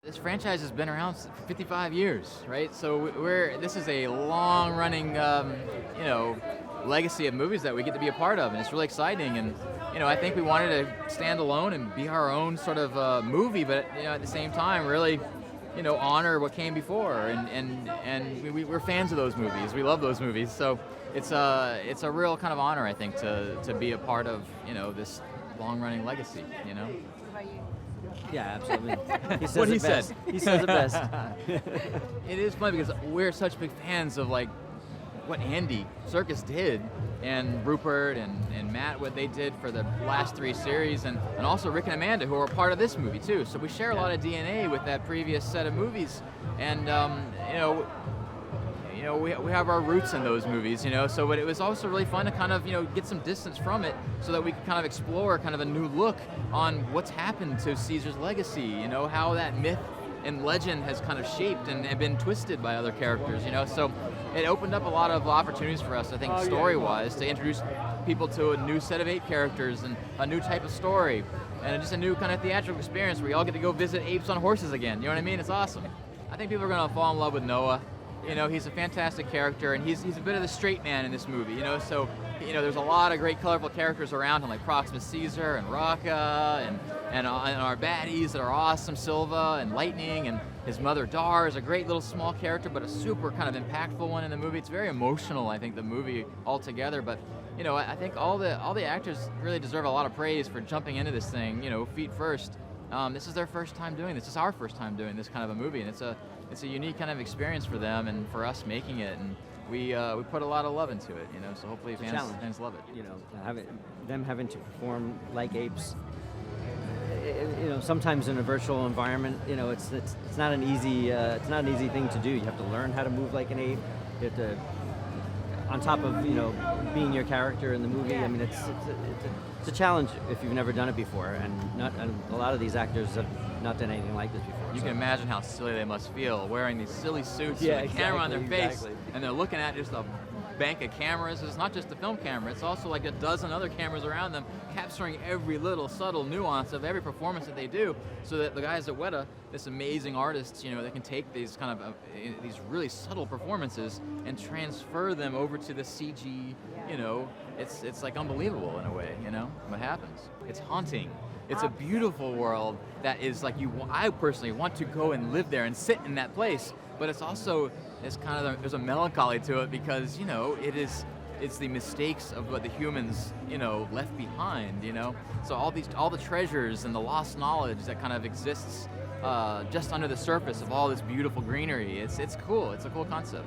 This franchise has been around for 55 years, right? So this is a long-running, legacy of movies that we get to be a part of, and it's really exciting. And I think we wanted to stand alone and be our own sort of movie, but at the same time, really, honor what came before. And we're fans of those movies. We love those movies. So it's a real kind of honor, I think, to be a part of this long-running legacy. What about you? Yeah, absolutely. He says What it he best. said. He says it best. It is funny because we're such big fans of what Andy Serkis did, and Rupert and Matt, what they did for the last 3 series, and also Rick and Amanda, who are part of this movie too. So we share a lot of DNA with that previous set of movies, and we have our roots in those movies, so but it was also really fun to kind of, get some distance from it so that we could kind of explore kind of a new look on what's happened to Caesar's legacy, how that myth and legend has kind of shaped and been twisted by other characters, so it opened up a lot of opportunities for us, I think, story-wise, to introduce people to a new set of 8 characters and a new type of story, and just a new kind of theatrical experience where we all get to go visit apes on horses again, you know what I mean? It's awesome. I think people are going to fall in love with Noah. He's a fantastic character, and he's a bit of the straight man in this movie, so, there's a lot of great colorful characters around him, like Proxima Caesar and Raka, and our baddies that are awesome, Silva and Lightning, and his mother Dar is a great little small character, but a super kind of impactful one in the movie. It's very emotional, I think, the movie altogether, but, I think all the actors really deserve a lot of praise for jumping into this thing, feet first. This is their first time doing this. It's our first time doing this kind of a movie, and it's a unique kind of experience for them and for us making it, and we put a lot of love into it, so hopefully fans love it. Them having to perform like apes, sometimes in a virtual environment, it's not an easy thing to do. You have to learn how to move like an ape. You have to, on top of being your character in the movie. I mean, it's a challenge if you've never done it before, and a lot of these actors have not done anything like this before. You can imagine how silly they must feel wearing these silly suits with a camera on their face, and they're looking at just a bank of cameras. It's not just the film camera, it's also like a dozen other cameras around them, capturing every little subtle nuance of every performance that they do, so that the guys at Weta, this amazing artists, they can take these kind of these really subtle performances and transfer them over to the CG. It's like unbelievable in a way. What happens. It's haunting. It's a beautiful world that is like I personally want to go and live there and sit in that place. But it's also, there's a melancholy to it because, it's the mistakes of what the humans, left behind, So all the treasures and the lost knowledge that kind of exists just under the surface of all this beautiful greenery. It's cool. It's a cool concept.